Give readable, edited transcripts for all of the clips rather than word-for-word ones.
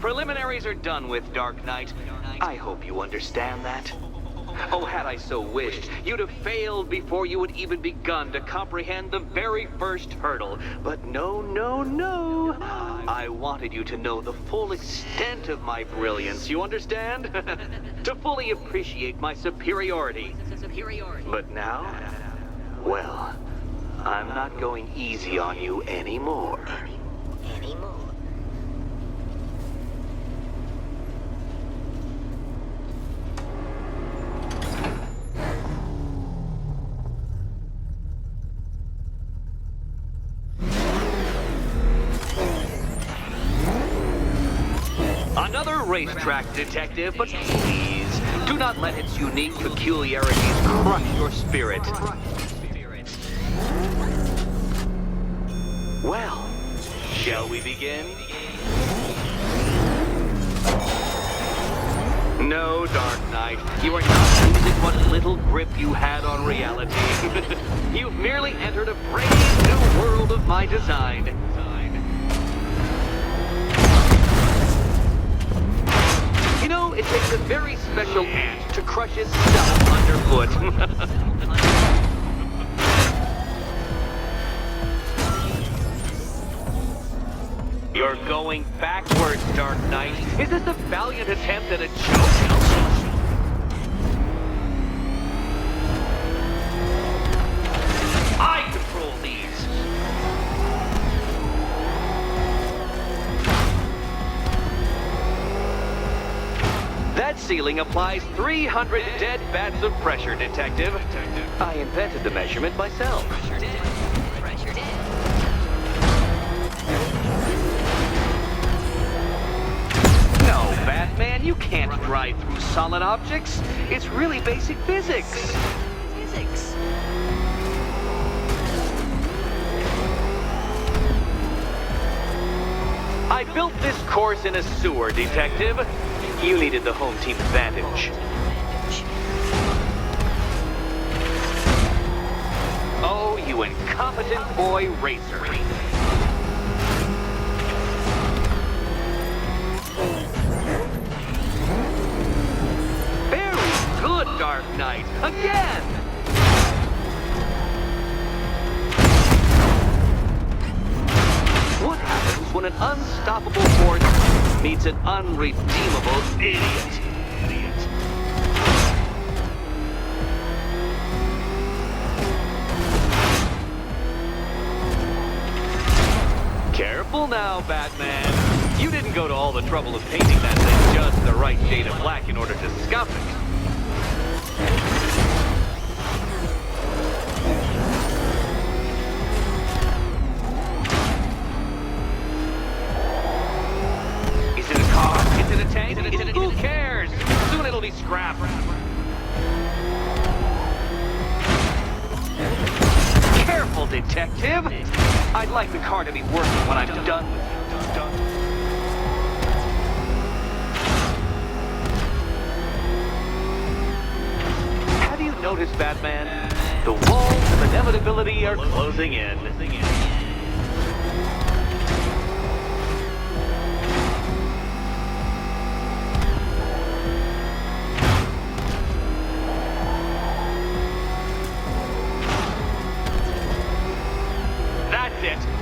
preliminaries are done with, Dark Knight. I hope you understand that. Oh, had I so wished, you'd have failed before you had even begun to comprehend the very first hurdle. But no, no, no. I wanted you to know the full extent of my brilliance, you understand? To fully appreciate my superiority. But now, well, I'm not going easy on you anymore. Another racetrack, detective, but please, do not let its unique peculiarities crush your spirit. Well, shall we begin? No, Dark Knight, you are not losing what little grip you had on reality. You've merely entered a brave new world of my design. You know, it takes a very special ant to crush itself underfoot. You're going backwards, Dark Knight. Is this a valiant attempt at a joke? I control these. That ceiling applies 300 dead bats of pressure, detective. I invented the measurement myself. No, Batman, you can't drive through solid objects. It's really basic physics. I built this course in a sewer, detective. You needed the home team advantage. Oh, you incompetent boy racer. Very good, Dark Knight. Again! What happens when an unstoppable force meets an unredeemable idiot? Careful now, Batman. You didn't go to all the trouble of painting that thing just the right shade of black in order to scuff it. Who cares? Soon it'll be scrap. Careful, detective. I'd like the car to be working when I'm done with you. Have you noticed, Batman? The walls of inevitability are closing in.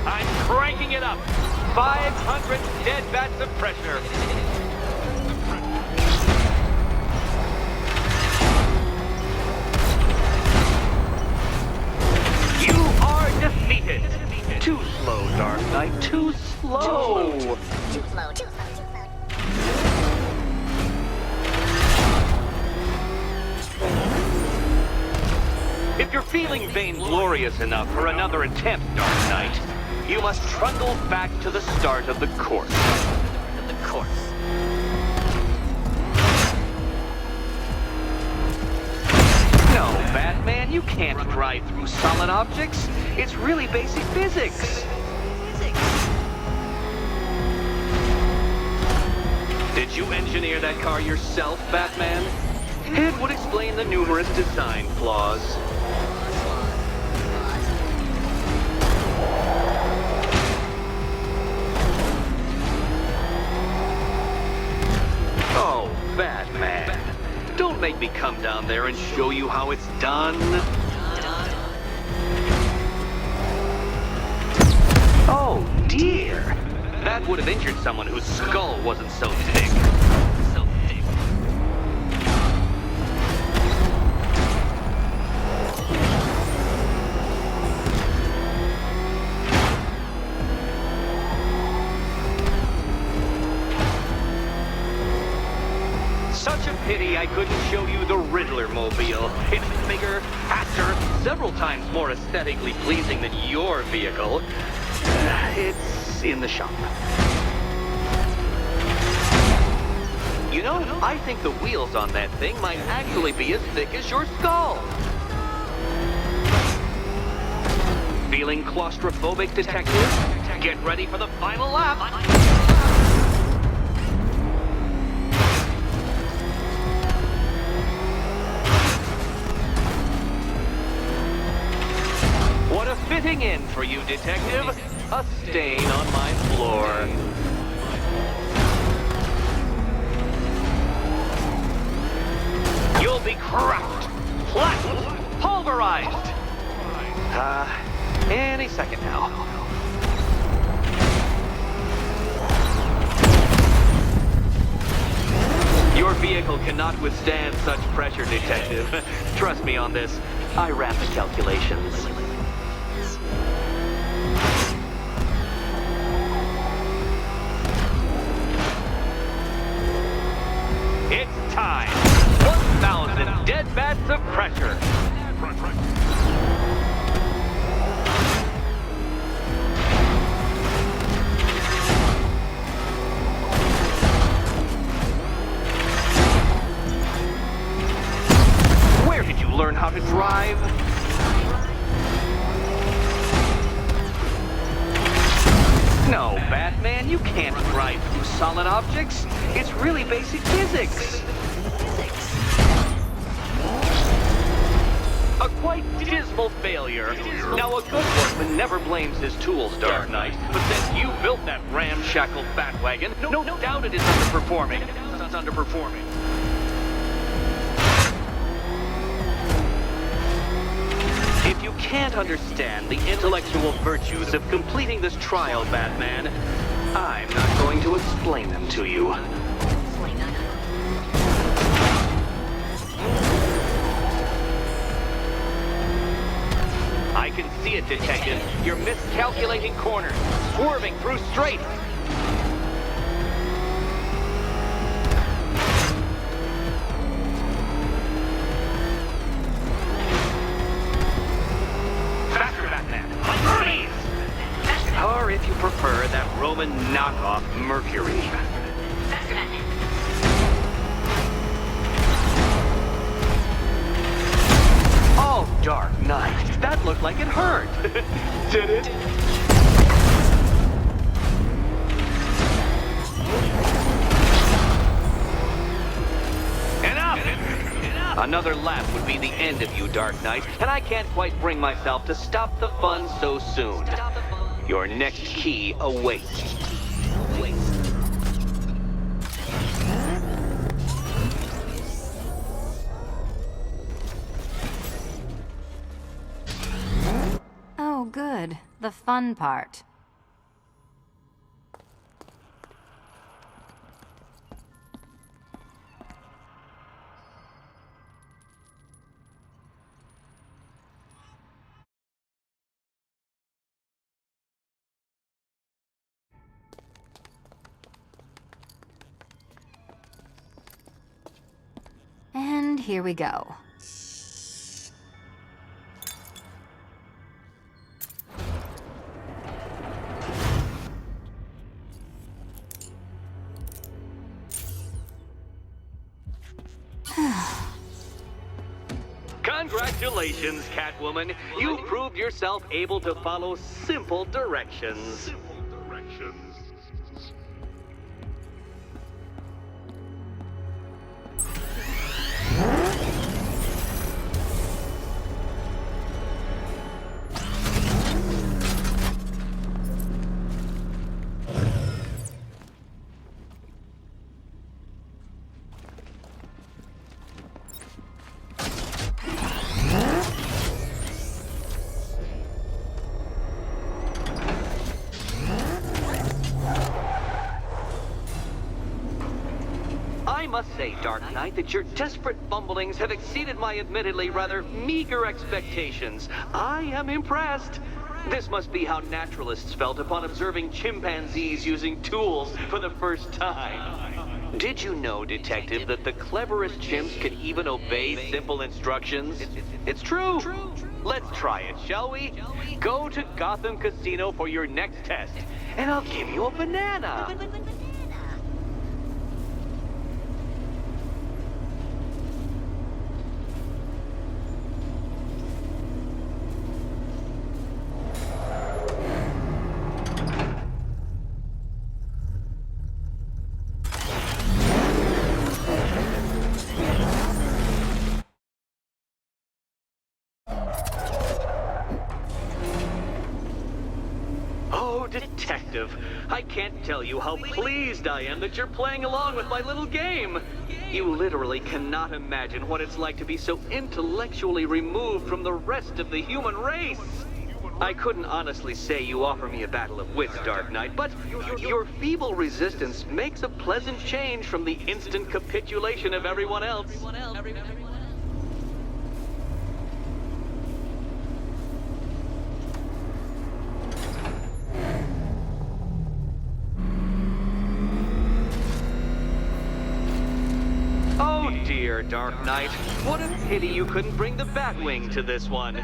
I'm cranking it up. 500 dead bats of pressure. You are defeated. Too slow, Dark Knight. Too slow. Too slow. If you're feeling vainglorious enough for another attempt, Dark Knight, you must trundle back to the start of the course. No, Batman, you can't drive through solid objects. It's really basic physics. Did you engineer that car yourself, Batman? It would explain the numerous design flaws. Batman. Don't make me come down there and show you how it's done. Oh, dear. That would have injured someone whose skull wasn't so thick. Such a pity I couldn't show you the Riddler mobile. It's bigger, faster, several times more aesthetically pleasing than your vehicle. It's in the shop. You know, I think the wheels on that thing might actually be as thick as your skull. Feeling claustrophobic, detective? Get ready for the final lap. What a fitting in for you, detective. A stain on my floor. You'll be cracked, flattened, pulverized. Any second now. Your vehicle cannot withstand such pressure, detective. Trust me on this. I ran the calculations. It's time. 1,000 dead bats of pressure. Where did you learn how to drive? No, Batman, you can't drive through solid objects. It's really basic physics. A quite dismal failure. Now, a good workman never blames his tools, Dark Knight. But since you built that ramshackle Batwagon, no doubt it is underperforming. It's underperforming. If you can't understand the intellectual virtues of completing this trial, Batman, I'm not going to explain them to you. I can see it, Detective. You're miscalculating corners, swerving through straights. Faster, Batman. Please. Or if you prefer, that Roman knockoff Mercury. Oh, Dark Knight. That looked like it hurt. Did it? Enough! Another lap would be the end of you, Dark Knight, and I can't quite bring myself to stop the fun so soon. Your next key awaits. Oh, good. The fun part. And here we go. Congratulations, Catwoman. You proved yourself able to follow simple directions. say, Dark Knight, that your desperate fumblings have exceeded my admittedly rather meager expectations. I am impressed. This must be how naturalists felt upon observing chimpanzees using tools for the first time. Did you know, Detective, that the cleverest chimps can even obey simple instructions? It's true. Let's try it, shall we? Go to Gotham Casino for your next test, and I'll give you a banana. Detective, I can't tell you how pleased I am that you're playing along with my little game. You literally cannot imagine what it's like to be so intellectually removed from the rest of the human race. I couldn't honestly say you offer me a battle of wits, Dark Knight, but your feeble resistance makes a pleasant change from the instant capitulation of everyone else. Dear Dark Knight, what a pity you couldn't bring the Batwing to this one.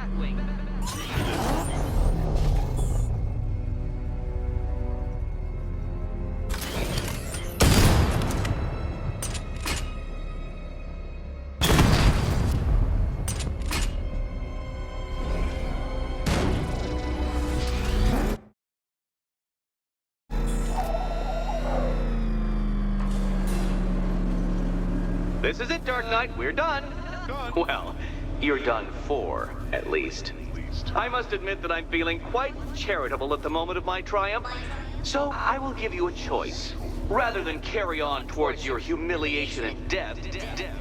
This is it, Dark Knight. We're done. Well, you're done for, at least. I must admit that I'm feeling quite charitable at the moment of my triumph. So I will give you a choice. Rather than carry on towards your humiliation and death,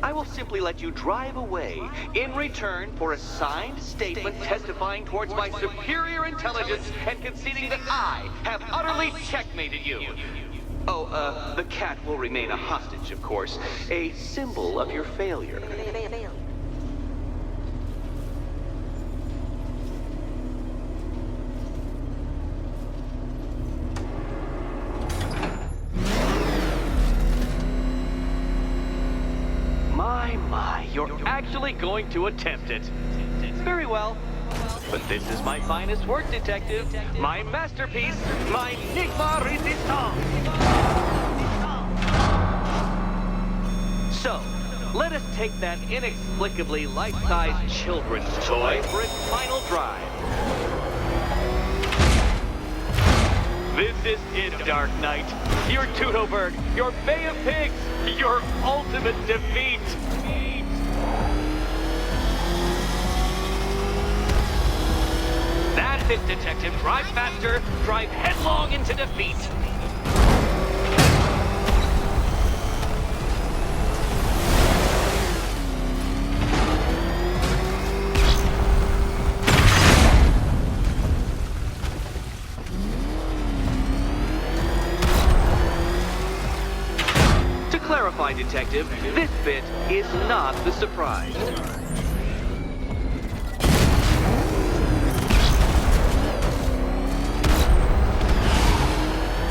I will simply let you drive away in return for a signed statement testifying towards my superior intelligence and conceding that I have utterly checkmated you. Oh, the cat will remain a hostage, of course. A symbol of your failure. My, you're actually going to attempt it. Very well. But this is my finest work, Detective. My masterpiece, my Enigma Resistance. So, let us take that inexplicably life-sized children's toy for its final drive. This is it, Dark Knight. Your Teutoburg, your Bay of Pigs, your ultimate defeat. That's it, Detective. Drive faster. Drive headlong into defeat. To clarify, Detective, this bit is not the surprise.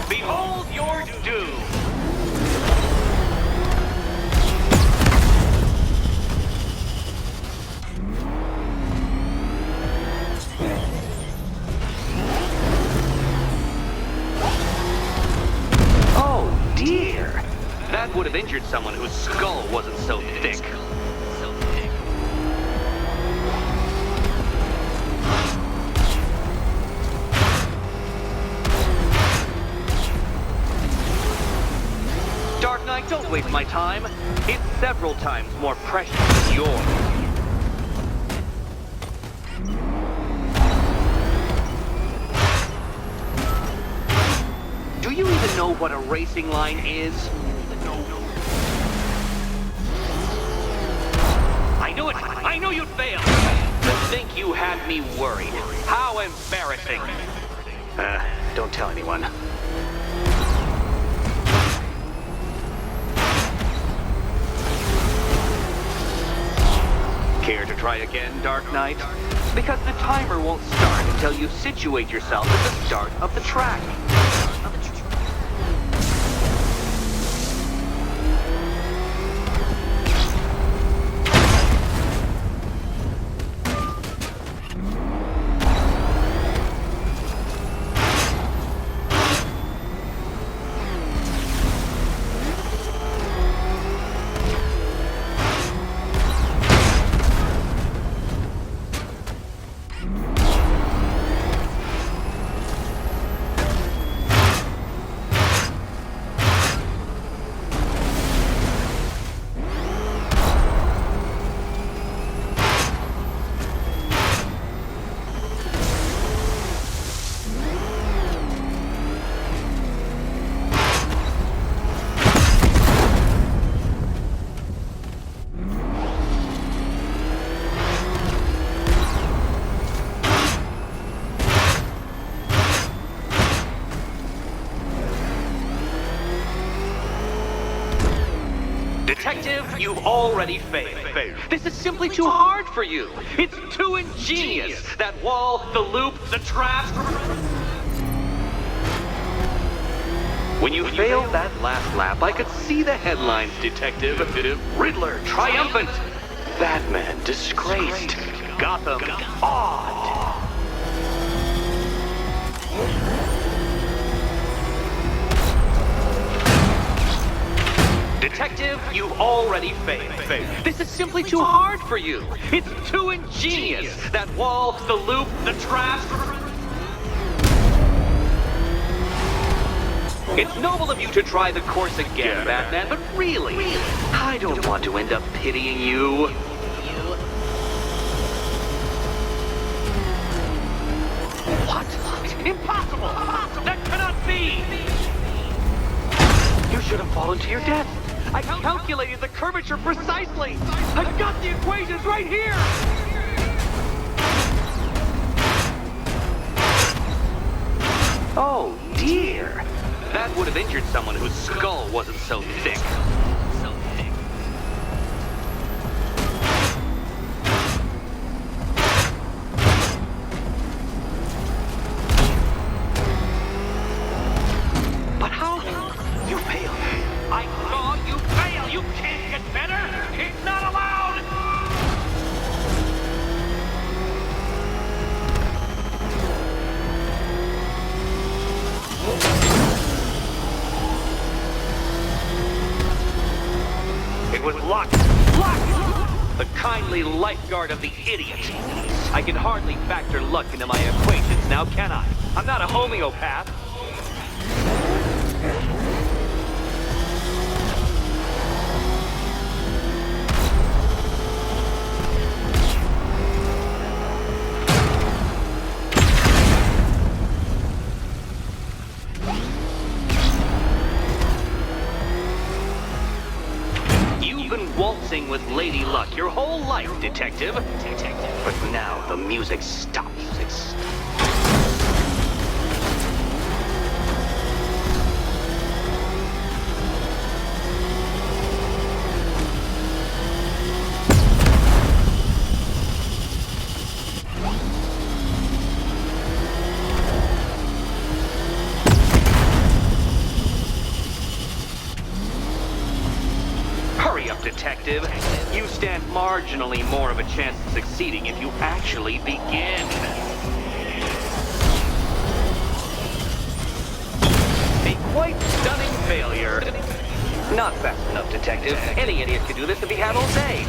Behold your doom! Oh dear! That would have injured someone whose skull wasn't so thick. Dark Knight, don't waste my time. It's several times more precious than yours. Do you even know what a racing line is? I knew it! I knew you'd fail! To think you had me worried. How embarrassing. Don't tell anyone. Care to try again, Dark Knight? Because the timer won't start until you situate yourself at the start of the track. Detective, you've already failed. This is simply too hard for you. It's too ingenious. That wall, the loop, the trap. When you failed that last lap, I could see the headlines, Detective. Riddler triumphant. Batman disgraced. Gotham awed. Detective, you've already failed. This is simply too hard for you. It's too ingenious. That wall, the loop, the trap. It's noble of you to try the course again, Batman, but really, I don't want to end up pitying you. What? Impossible! That cannot be! You should have fallen to your death. I calculated the curvature precisely. I've got the equations right here. Oh, dear. That would have injured someone whose skull wasn't so thick. But how? You failed. I saw you fail. You can't get better. It's not allowed. It was Luck. The kindly lifeguard of the idiot. I can hardly factor luck into my equations now, can I? I'm not a homeopath. Waltzing with Lady Luck your whole life, Detective. But now the music stops. Detective, you stand marginally more of a chance of succeeding if you actually begin. A quite stunning failure. Not fast enough, Detective. Any idiot could do this if he had all day.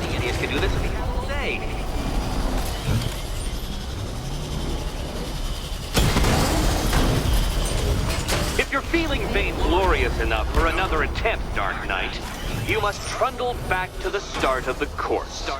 If you're feeling vainglorious enough for another attempt, Dark Knight, you must trundle back to the start of the course.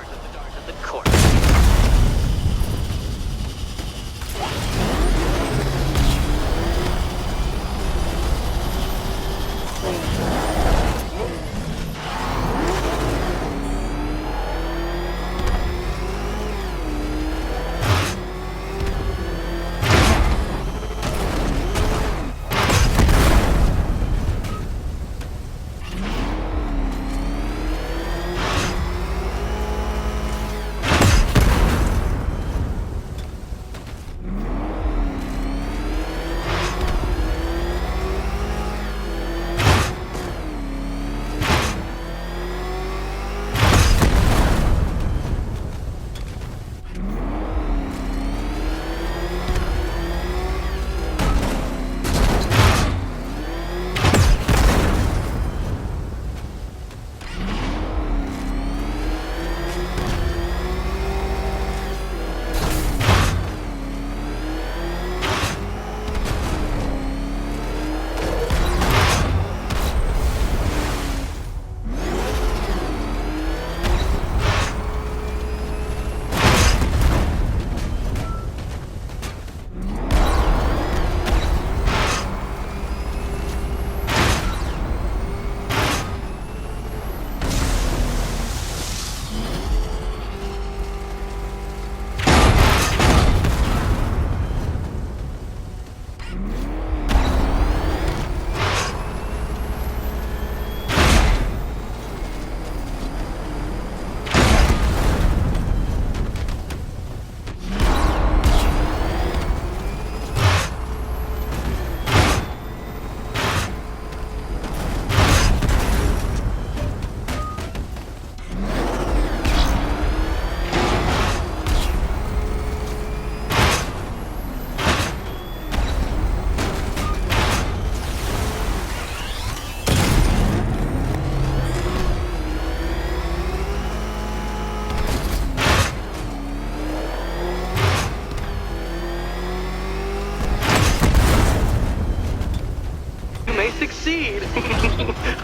indeed.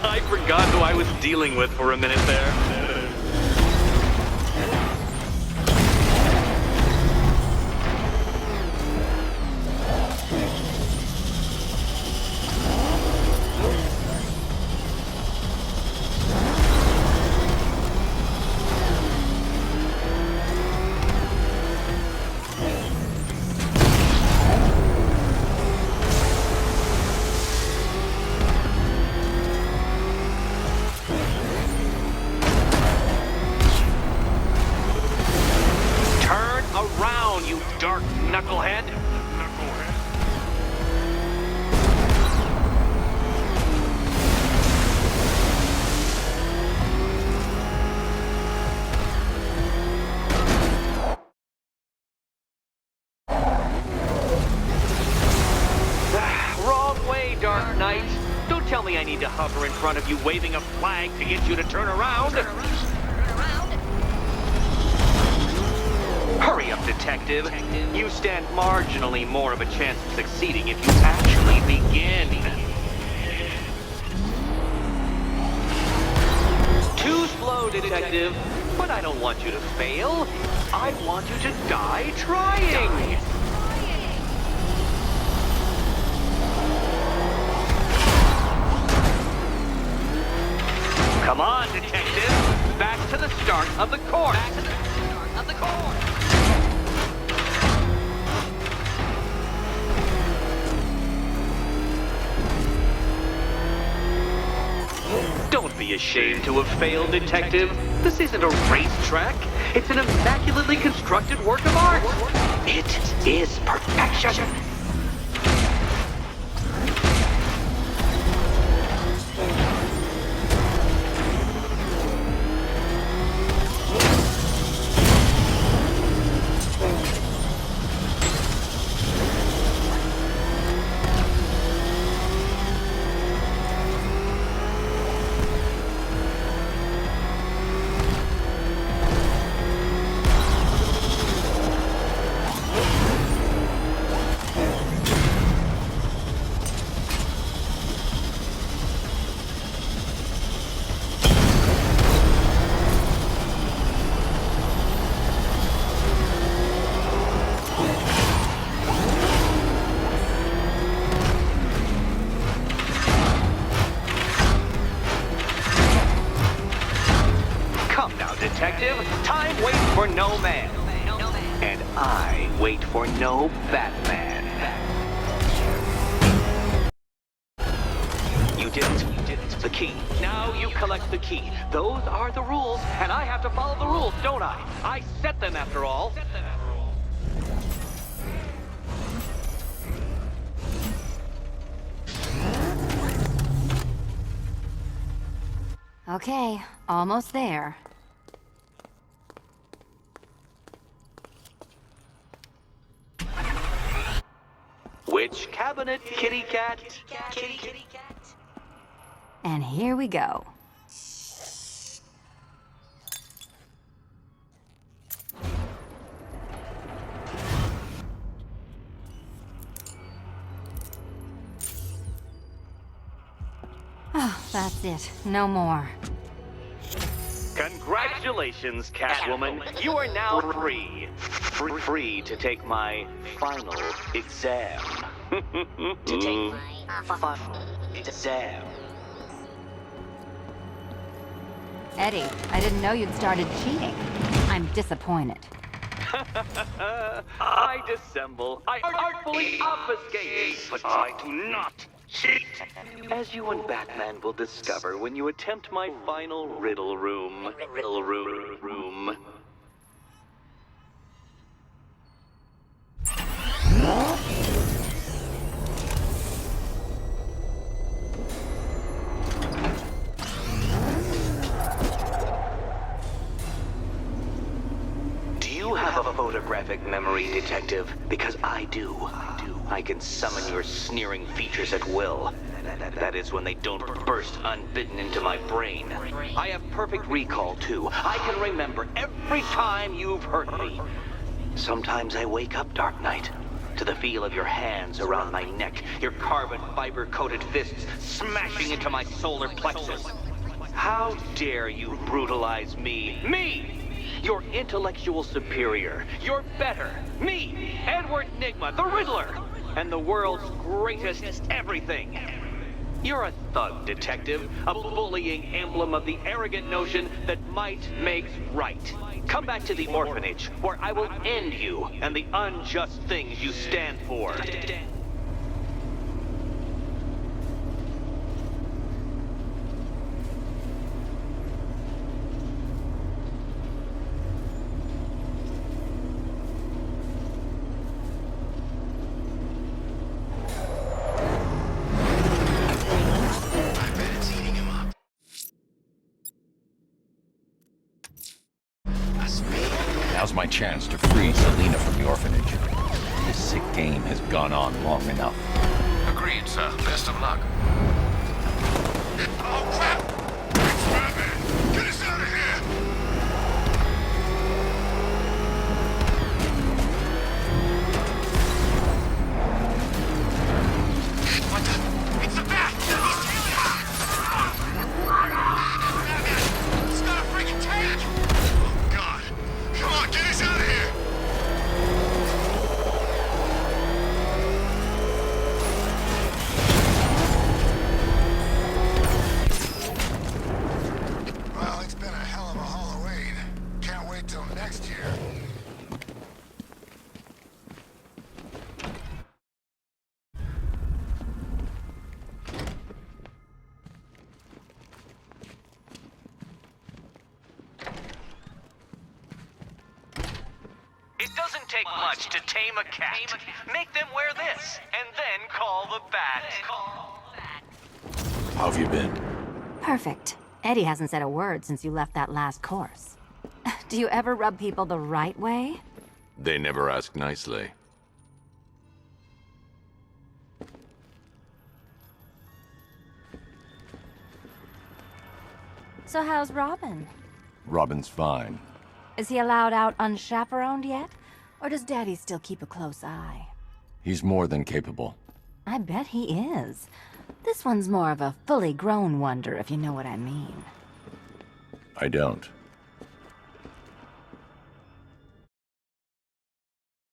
I forgot who I was dealing with for a minute there. Around, you dark knucklehead! Wrong way, Dark Knight. Don't tell me I need to hover in front of you waving a flag to get you to turn around. Hurry up, Detective. You stand marginally more of a chance of succeeding if you actually begin. Too slow, Detective. But I don't want you to fail. I want you to die trying. Come on, Detective. Back to the start of the course. Back to the start of the course. Don't be ashamed to have failed, Detective. This isn't a racetrack. It's an immaculately constructed work of art. It is perfection. Detective, time waits for no man. And I wait for no Batman. You didn't. The key. Now you collect the key. Those are the rules, and I have to follow the rules, don't I? I set them after all. Okay, almost there. Which cabinet, kitty cat? Kitty cat. And here we go. Oh, that's it. No more. Congratulations, Catwoman. You are now free. Free to take my final exam. To take my final exam. Eddie, I didn't know you'd started cheating. I'm disappointed. I dissemble. I artfully obfuscate. But I do not cheat. As you and Batman will discover when you attempt my final riddle room. Riddle room. Do you have a photographic memory, Detective? Because I do. I can summon your sneering features at will. That is when they don't burst unbidden into my brain. I have perfect recall, too. I can remember every time you've hurt me. Sometimes I wake up, Dark Knight, to the feel of your hands around my neck, your carbon fiber-coated fists smashing into my solar plexus. How dare you brutalize me? Me! Your intellectual superior. Your better. Me, Edward Nygma, the Riddler, and the world's greatest everything. You're a thug, detective, a bullying emblem of the arrogant notion that might makes right. Come back to the orphanage, where I will end you and the unjust things you stand for. Now's my chance to free Selena from the orphanage. This sick game has gone on long enough. Agreed, sir. Best of luck. Oh, crap! It's Batman! Get us out of here! What the? It's a bat! He's tailing us! Batman! He's got a freaking tank! Oh, God. Come on, get us out of here! Well, it's been a hell of a Halloween. Can't wait till next year. It doesn't take much to tame a cat. Make them wear this, and then call the bat. How have you been? Perfect. Eddie hasn't said a word since you left that last course. Do you ever rub people the right way? They never ask nicely. So how's Robin? Robin's fine. Is he allowed out unchaperoned yet? Or does Daddy still keep a close eye? He's more than capable. I bet he is. This one's more of a fully grown wonder, if you know what I mean. I don't.